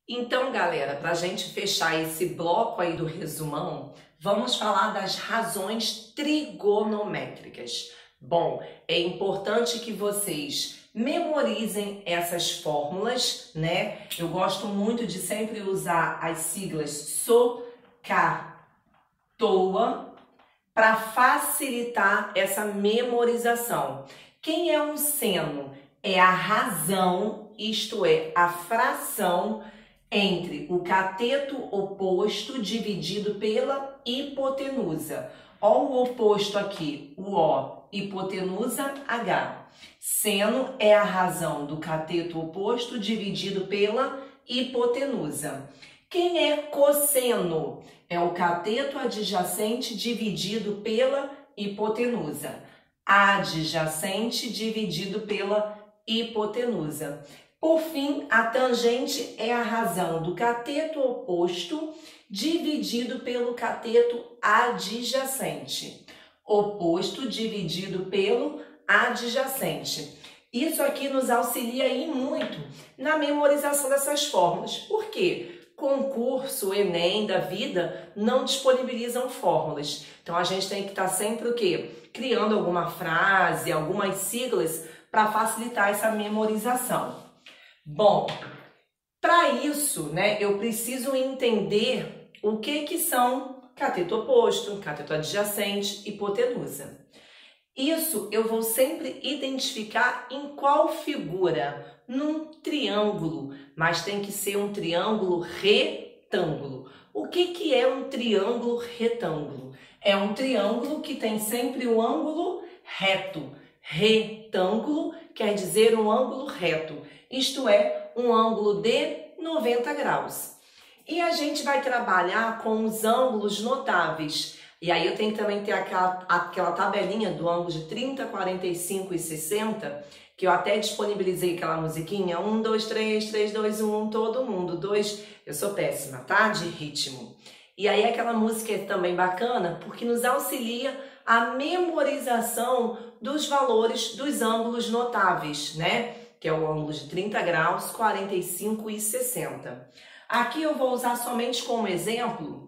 Então, galera, para a gente fechar esse bloco aí do resumão, vamos falar das razões trigonométricas. Bom, é importante que vocês memorizem essas fórmulas, né? Eu gosto muito de sempre usar as siglas SOHCAHTOA para facilitar essa memorização. Quem é um seno? É a razão, isto é, a fração entre o cateto oposto dividido pela hipotenusa. Olha o oposto aqui, o O, hipotenusa, H. Seno é a razão do cateto oposto dividido pela hipotenusa. Quem é cosseno? É o cateto adjacente dividido pela hipotenusa. Adjacente dividido pela hipotenusa. Por fim, a tangente é a razão do cateto oposto dividido pelo cateto adjacente. Oposto dividido pelo adjacente. Isso aqui nos auxilia aí muito na memorização dessas fórmulas. Por quê? Concurso, Enem da vida não disponibilizam fórmulas. Então a gente tem que estar sempre o quê? Criando alguma frase, algumas siglas para facilitar essa memorização. Bom, para isso, né, eu preciso entender o que são cateto oposto, cateto adjacente, hipotenusa. Isso eu vou sempre identificar em qual figura? Num triângulo, mas tem que ser um triângulo retângulo. O que é um triângulo retângulo? É um triângulo que tem sempre o ângulo reto. Retângulo quer dizer um ângulo reto, isto é, um ângulo de 90 graus. E a gente vai trabalhar com os ângulos notáveis. E aí eu tenho que também ter aquela tabelinha do ângulo de 30, 45 e 60, que eu até disponibilizei aquela musiquinha, 1, 2, 3, 3, 2, 1, todo mundo, 2, eu sou péssima, tá? De ritmo. E aí aquela música é também bacana, porque nos auxilia a memorização dos valores dos ângulos notáveis, né? Que é o ângulo de 30 graus, 45 e 60. Aqui eu vou usar somente como exemplo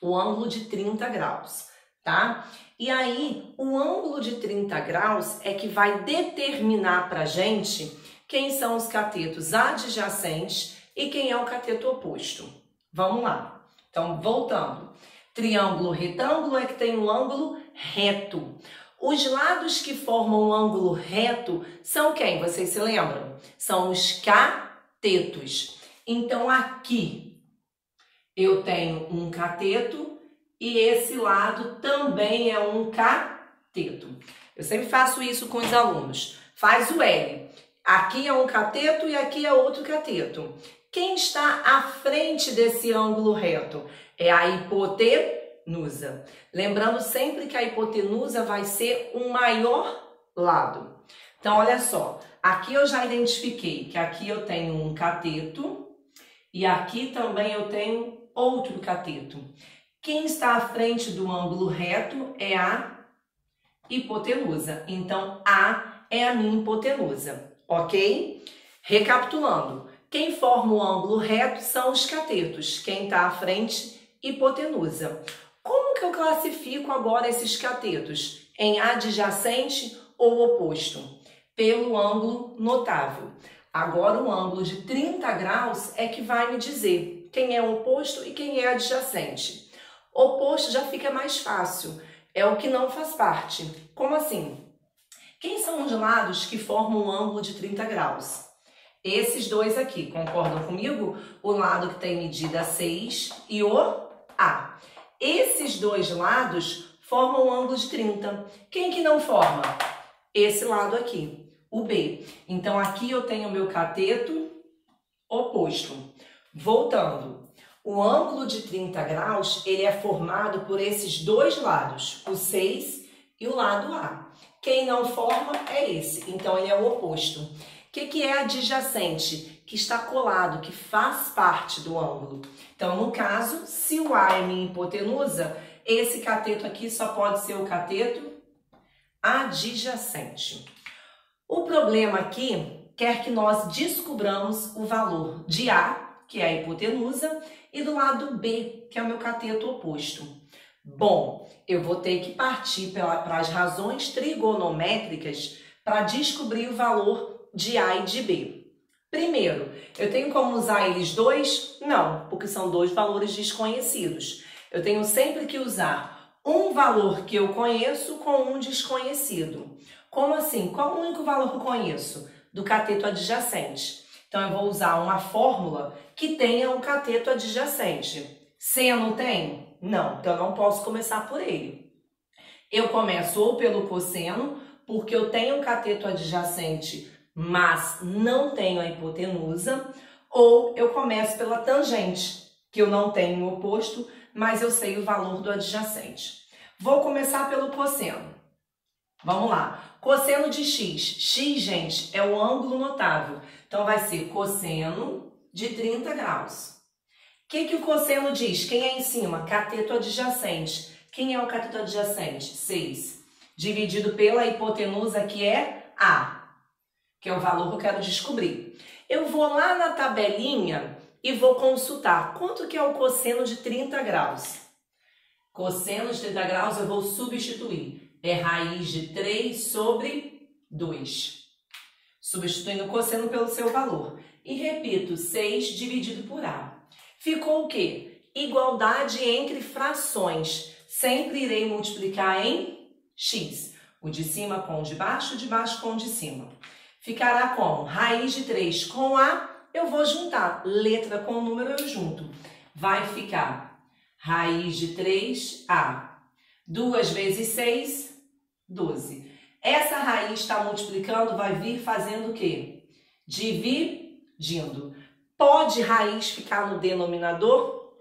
o ângulo de 30 graus, tá? E aí, o ângulo de 30 graus é que vai determinar pra gente quem são os catetos adjacentes e quem é o cateto oposto. Vamos lá. Então, voltando. Triângulo retângulo é que tem um ângulo reto. Os lados que formam um ângulo reto são quem? Vocês se lembram? São os catetos. Então, aqui eu tenho um cateto e esse lado também é um cateto. Eu sempre faço isso com os alunos. Faz o L. Aqui é um cateto e aqui é outro cateto. Quem está à frente desse ângulo reto? É a hipotenusa. Lembrando sempre que a hipotenusa vai ser o maior lado. Então, olha só. Aqui eu já identifiquei que aqui eu tenho um cateto e aqui também eu tenho outro cateto. Quem está à frente do ângulo reto é a hipotenusa. Então, A é a minha hipotenusa, ok? Recapitulando, quem forma o ângulo reto são os catetos. Quem está à frente, hipotenusa. Como que eu classifico agora esses catetos? Em adjacente ou oposto? Pelo ângulo notável. Agora, o ângulo de 30 graus é que vai me dizer quem é o oposto e quem é adjacente. Oposto já fica mais fácil, é o que não faz parte. Como assim? Quem são os lados que formam um ângulo de 30 graus? Esses dois aqui, concordam comigo? O lado que tem medida 6 e o A. Esses dois lados formam um ângulo de 30. Quem que não forma? Esse lado aqui, o B. Então, aqui eu tenho o meu cateto oposto. Voltando. O ângulo de 30 graus, ele é formado por esses dois lados, o 6 e o lado A. Quem não forma é esse, então ele é o oposto. O que é adjacente? Que está colado, que faz parte do ângulo. Então, no caso, se o A é minha hipotenusa, esse cateto aqui só pode ser o cateto adjacente. O problema aqui quer que nós descobramos o valor de A que é a hipotenusa, e do lado B, que é o meu cateto oposto. Bom, eu vou ter que partir para as razões trigonométricas para descobrir o valor de A e de B. Primeiro, eu tenho como usar eles dois? Não, porque são dois valores desconhecidos. Eu tenho sempre que usar um valor que eu conheço com um desconhecido. Como assim? Qual o único valor que eu conheço? Do cateto adjacente. Então, eu vou usar uma fórmula que tenha um cateto adjacente. Seno tem? Não, então eu não posso começar por ele. Eu começo ou pelo cosseno, porque eu tenho um cateto adjacente, mas não tenho a hipotenusa, ou eu começo pela tangente, que eu não tenho o oposto, mas eu sei o valor do adjacente. Vou começar pelo cosseno. Vamos lá. Cosseno de x. X, gente, é o ângulo notável. Então, vai ser cosseno de 30 graus. O que o cosseno diz? Quem é em cima? Cateto adjacente. Quem é o cateto adjacente? 6. Dividido pela hipotenusa, que é A, que é o valor que eu quero descobrir. Eu vou lá na tabelinha e vou consultar. Quanto que é o cosseno de 30 graus? Cosseno de 30 graus eu vou substituir. É raiz de 3 sobre 2. Substituindo o cosseno pelo seu valor. E repito, 6 dividido por A. Ficou o quê? Igualdade entre frações. Sempre irei multiplicar em x. O de cima com o de baixo com o de cima. Ficará como? Raiz de 3 com A, eu vou juntar. Letra com número eu junto. Vai ficar raiz de 3A. 2 vezes 6, 12. Essa raiz está multiplicando, vai vir fazendo o quê? Dividindo. Pode raiz ficar no denominador?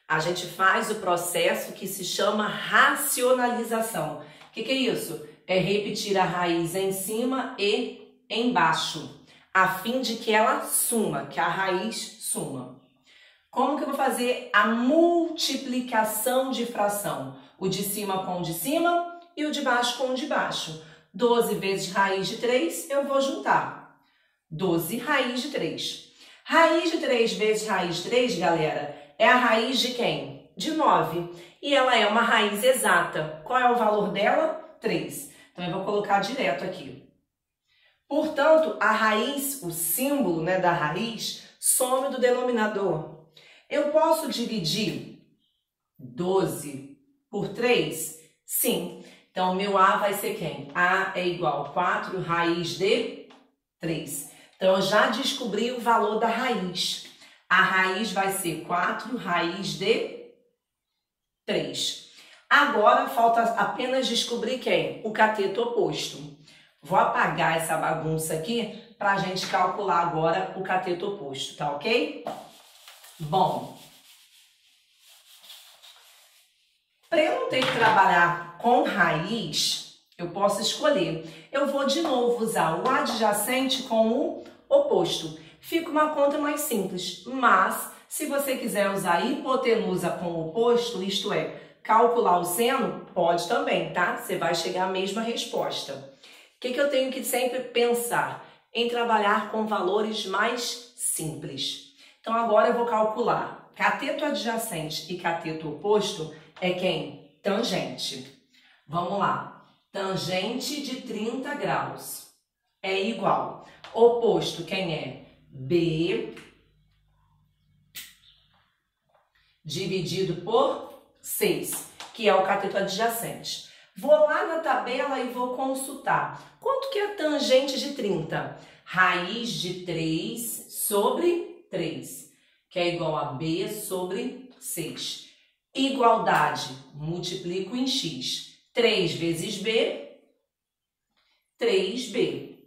A gente faz o processo que se chama racionalização. O que é isso? É repetir a raiz em cima e embaixo, a fim de que ela suma, que a raiz suma. Como que eu vou fazer a multiplicação de fração? O de cima com o de cima e o de baixo com o de baixo. 12 vezes raiz de 3, eu vou juntar. 12 raiz de 3. Raiz de 3 vezes raiz de 3, galera, é a raiz de quem? De 9. E ela é uma raiz exata. Qual é o valor dela? 3. Então, eu vou colocar direto aqui. Portanto, a raiz, o símbolo, né, da raiz, some do denominador. Eu posso dividir 12 por 3? Sim. Então, o meu A vai ser quem? A é igual a 4 raiz de 3. Então, eu já descobri o valor da raiz. A raiz vai ser 4 raiz de 3. Agora, falta apenas descobrir quem? O cateto oposto. Vou apagar essa bagunça aqui para a gente calcular agora o cateto oposto, tá ok? Bom, para eu não ter que trabalhar com raiz, eu posso escolher. Eu vou de novo usar o adjacente com o oposto. Fica uma conta mais simples, mas se você quiser usar hipotenusa com o oposto, isto é, calcular o seno, pode também, tá? Você vai chegar à mesma resposta. O que eu tenho que sempre pensar? Em trabalhar com valores mais simples. Então, agora eu vou calcular. Cateto adjacente e cateto oposto é quem? Tangente. Vamos lá. Tangente de 30 graus é igual. Oposto, quem é? B dividido por 6, que é o cateto adjacente. Vou lá na tabela e vou consultar. Quanto que é a tangente de 30? Raiz de 3 sobre 3, que é igual a B sobre 6. Igualdade, multiplico em x. 3 vezes B, 3B.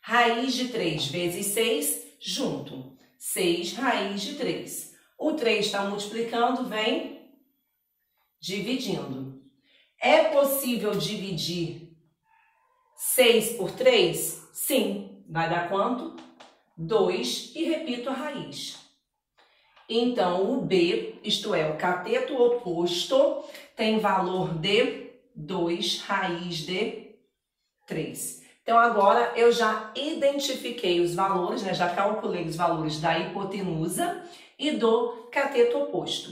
Raiz de 3 vezes 6, junto. 6 raiz de 3. O 3 está multiplicando, vem dividindo. É possível dividir 6 por 3? Sim. Vai dar quanto? 2 e repito a raiz. Então, o B, isto é, o cateto oposto, tem valor de 2 raiz de 3. Então agora eu já identifiquei os valores, né? Já calculei os valores da hipotenusa e do cateto oposto.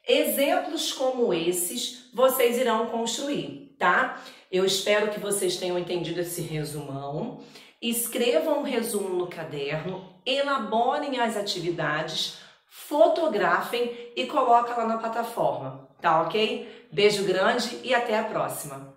Exemplos como esses vocês irão construir, tá? Eu espero que vocês tenham entendido esse resumão. Escrevam um resumo no caderno, elaborem as atividades, fotografem e coloquem lá na plataforma, tá ok? Beijo grande e até a próxima!